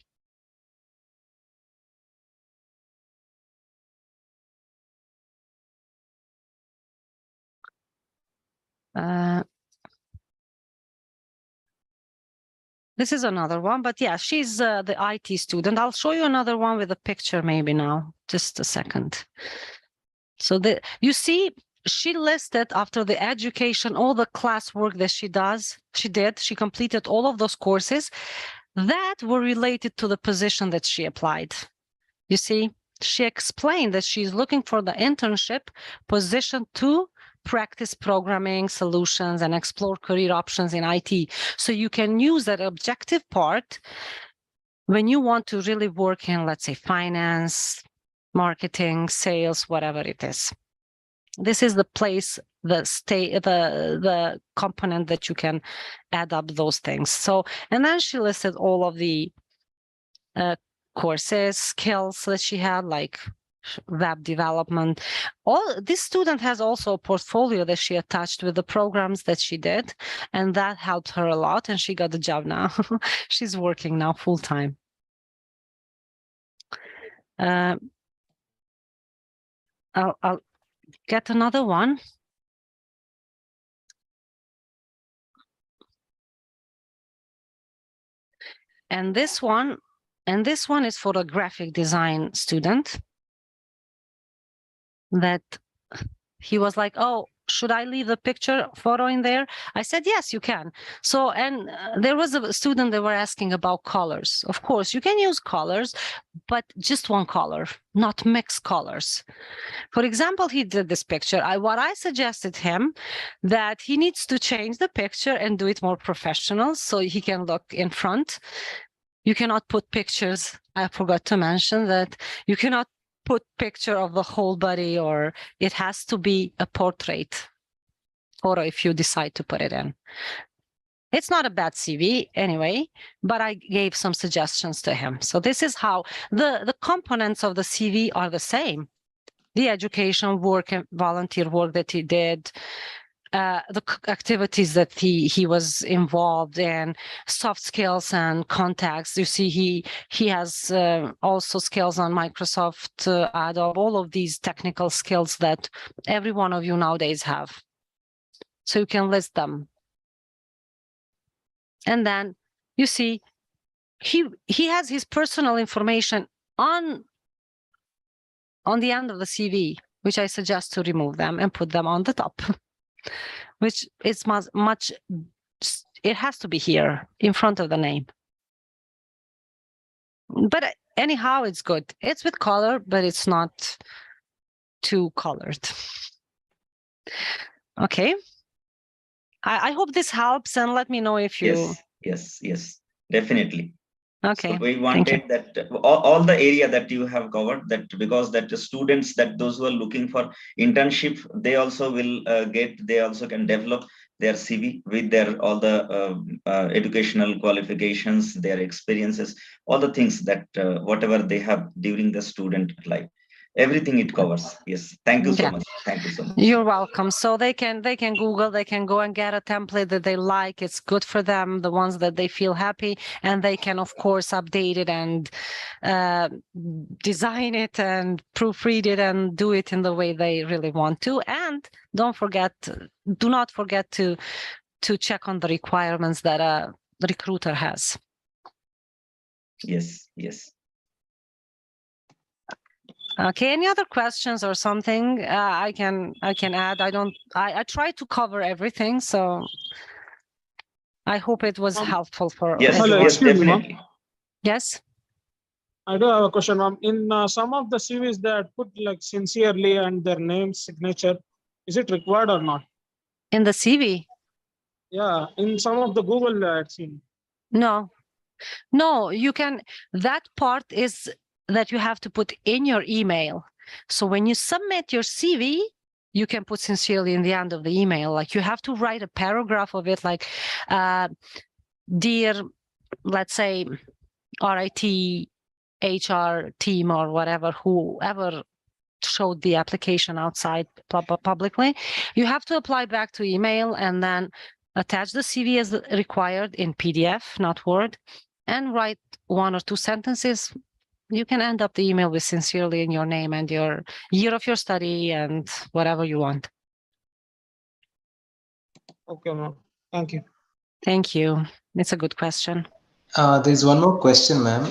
This is another one, but yeah, she's the IT student. I'll show you another one with a picture maybe now. Just a second. So you see, she listed after the education, all the classwork that she completed all of those courses that were related to the position that she applied. You see, she explained that she's looking for the internship position to practice programming solutions and explore career options in IT. So you can use that objective part when you want to really work in, let's say, finance, marketing, sales, whatever it is. This is the place, the component that you can add up those things. So, and then she listed all of the courses, skills that she had, like web development. This student has also a portfolio that she attached with the programs that she did, and that helped her a lot, and she got the job now. She's working now full time. I'll get another one. And this one is for a graphic design student that he was like, oh, should I leave the photo in there? I said, yes, you can. So, and there was a student that were asking about colors. Of course, you can use colors, but just one color, not mixed colors. For example, he did this picture. What I suggested him that he needs to change the picture and do it more professional so he can look in front. You cannot put pictures. I forgot to mention that you cannot put picture of the whole body, or it has to be a portrait photo if you decide to put it in. It's not a bad CV anyway, but I gave some suggestions to him. So this is how the components of the CV are the same. The education work and volunteer work that he did, the activities that he was involved in, soft skills and contacts. You see, he has also skills on Microsoft, Adobe, all of these technical skills that every one of you nowadays have. So you can list them. And then you see, he has his personal information on the end of the CV, which I suggest to remove them and put them on the top. Which is much, it has to be here in front of the name. But anyhow, it's good. It's with color, but it's not too colored. Okay. I hope this helps, and let me know if you... Yes, definitely. Okay. So we wanted that all the area that you have covered, that because that the students, that those who are looking for internship, they also will they also can develop their CV with their all the educational qualifications, their experiences, all the things that whatever they have during the student life. Everything it covers. Yes, thank you so much. Thank you so much. You're welcome. So they can Google, they can go and get a template that they like. It's good for them, the ones that they feel happy, and they can of course update it and design it and proofread it and do it in the way they really want to. And do not forget to check on the requirements that a recruiter has. Yes. Okay, any other questions or something I can add? I try to cover everything, so I hope it was helpful for everyone. Yes, definitely. Yes? I do have a question, ma'am. In some of the CVs that put like sincerely and their name, signature, is it required or not? In the CV? Yeah, in some of the Google I've seen. No, you can, that part is that you have to put in your email. So when you submit your CV, you can put sincerely in the end of the email. Like you have to write a paragraph of it, like, dear, let's say, RIT HR team or whatever, whoever showed the application outside publicly, you have to apply back to email and then attach the CV as required in PDF, not Word, and write 1 or 2 sentences. You can end up the email with sincerely in your name and your year of your study and whatever you want. Okay, ma'am. Thank you. Thank you. It's a good question. There's one more question, ma'am.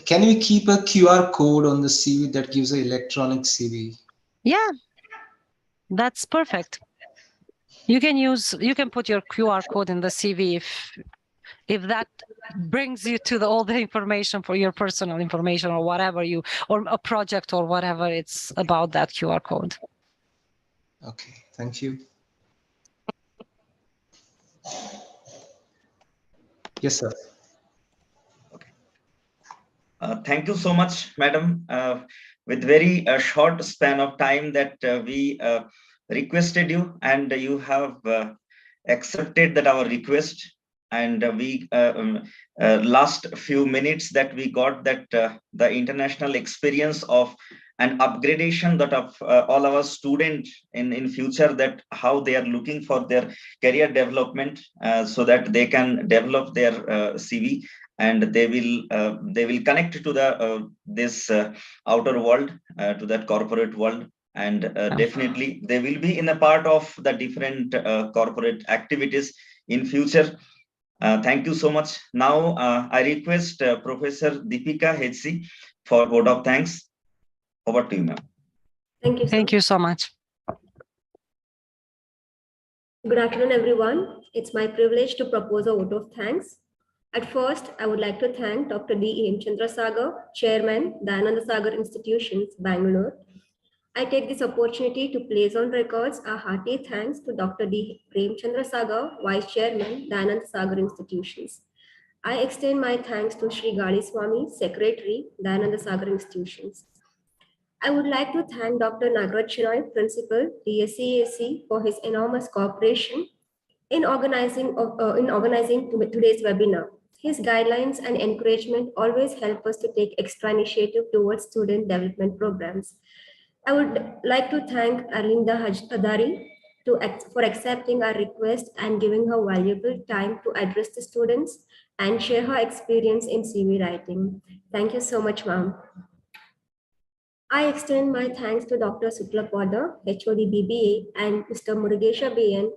Can we keep a QR code on the CV that gives an electronic CV? Yeah, that's perfect. You can put your QR code in the CV if that brings you to all the information for your personal information or whatever or a project or whatever it's about that QR code. Okay, thank you. Yes, sir. Okay. Thank you so much, madam. With very short span of time that we requested you, and you have accepted that our request, and we last few minutes that we got that the international experience of an upgradation that of all our students in future, that how they are looking for their career development, so that they can develop their CV, and they will connect to the this outer world, to that corporate world, and definitely they will be in a part of the different corporate activities in future. Thank you so much. Now I request Professor Deepika Hetsi for vote of thanks. Over to you, ma'am. Thank you, sir. Thank you so much. Good afternoon, everyone. It's my privilege to propose a vote of thanks. At first, I would like to thank Dr. D. Hemchandra Sagar, Chairman, Dayananda Sagar Institutions, Bangalore. I take this opportunity to place on records a hearty thanks to Dr. D. Premchandra Sagar, Vice Chairman, Dayananda Sagar Institutions. I extend my thanks to Sri Gali Swami, Secretary, Dayananda Sagar Institutions. I would like to thank Dr. Nagaraj Shenoy, Principal, DSCAC, for his enormous cooperation in organizing today's webinar. His guidelines and encouragement always help us to take extra initiative towards student development programs. I would like to thank Arlinda Hajdari for accepting our request and giving her valuable time to address the students and share her experience in CV writing. Thank you so much, ma'am. I extend my thanks to Dr. Suklapada, HOD BBA, and Mr. Murugesha BN,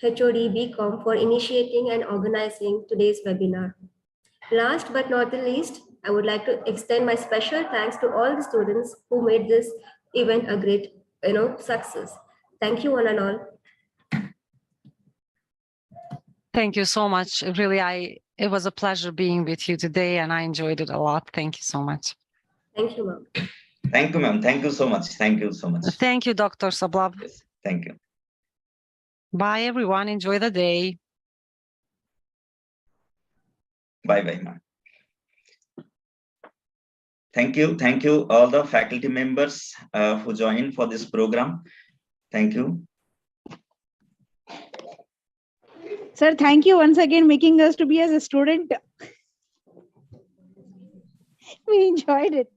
HOD BCom, for initiating and organizing today's webinar. Last but not the least, I would like to extend my special thanks to all the students who made this event a great success. Thank you, one and all. Thank you so much. Really, it was a pleasure being with you today, and I enjoyed it a lot. Thank you so much. Thank you, ma'am. Thank you, ma'am. Thank you so much. Thank you so much. Thank you, Dr. Sablav. Yes, thank you. Bye, everyone. Enjoy the day. Bye-bye, ma'am. Thank you all the faculty members who joined for this program. Thank you. Sir, thank you once again making us to be as a student. We enjoyed it.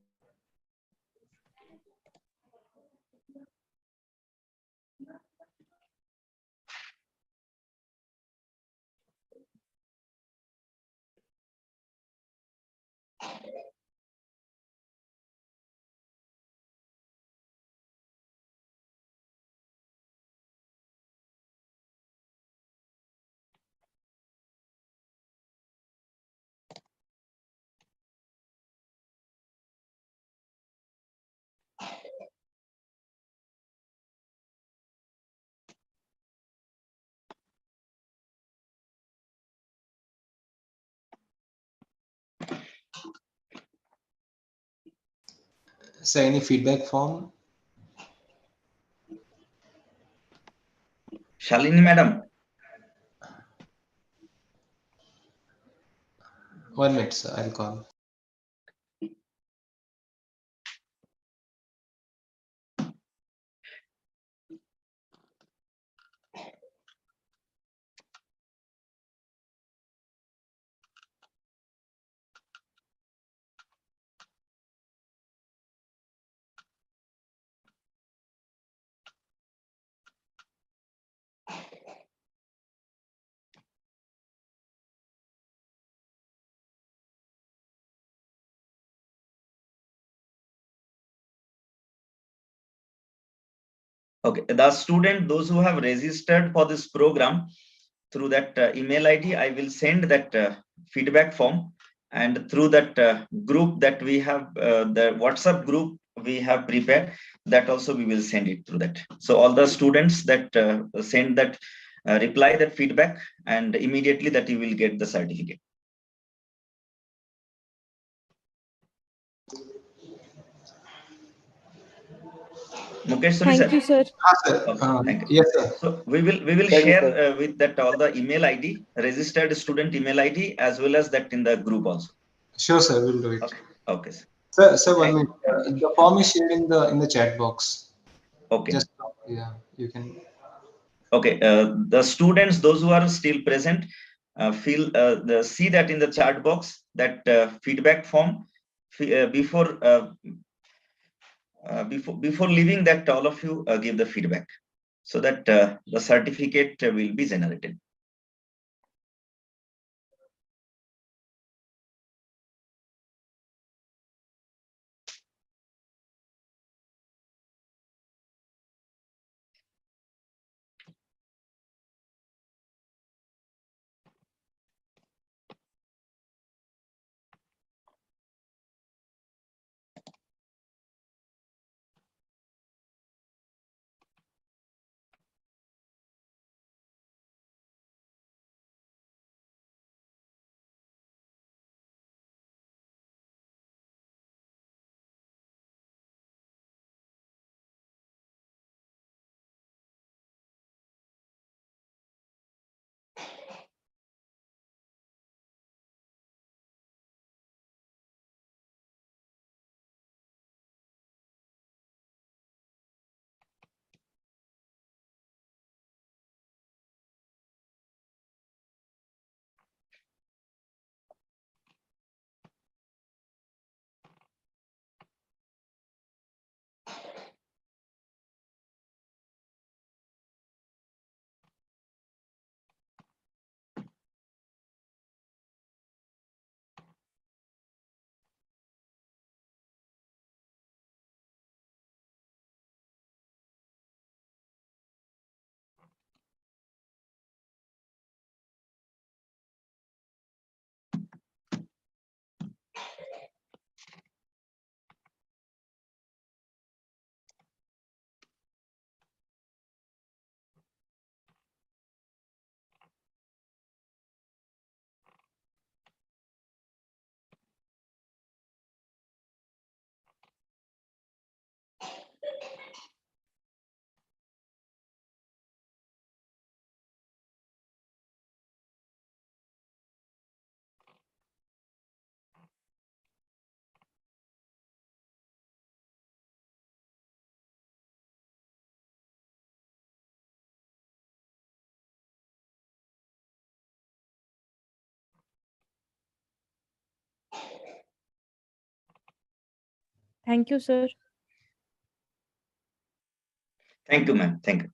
So any feedback form? Shalini madam. 1 minute, sir. I'll call. Okay, the student, those who have registered for this program through that email ID, I will send that feedback form. and through that group that we have, the WhatsApp group we have prepared, that also we will send it through that. So all the students that send that reply that feedback, and immediately that you will get the certificate. Mukesh Soni, Thank you, sir. Sir. Okay, thank you. Yes, sir. So we will Thank you, share sir. with that all the email ID, registered student email ID, as well as that in the group also. Sure, sir. We'll do it. Okay, okay, sir. Sir, 1 minute. The form is shared in the chat box. Okay. Just yeah, you can. Okay, the students, those who are still present, see that in the chat box, that feedback form, before leaving, that all of you give the feedback, so that the certificate will be generated. Thank you, sir. Thank you, ma'am. Thank you.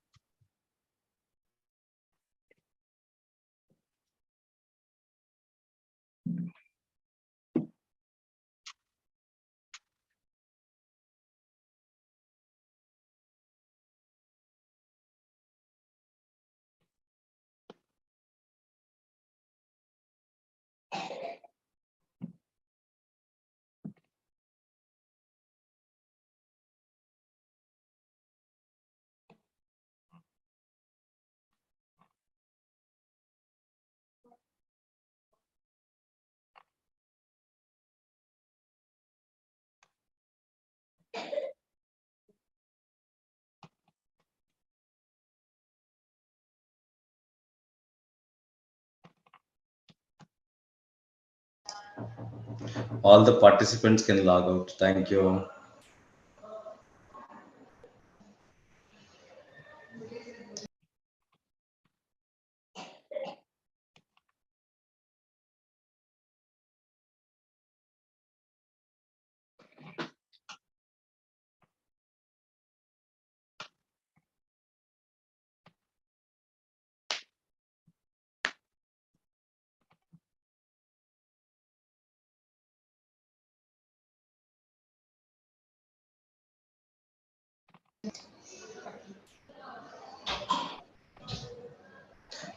All the participants can log out. Thank you.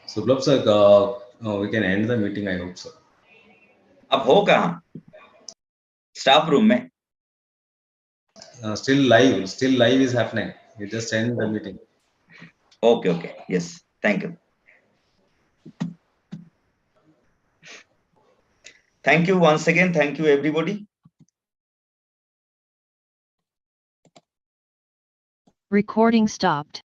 So, Globs, we can end the meeting, I hope so. अब हो कहाँ? Staff room में. Still live is happening. You just end the meeting. Okay. Yes. Thank you. Thank you once again. Thank you, everybody. Recording stopped.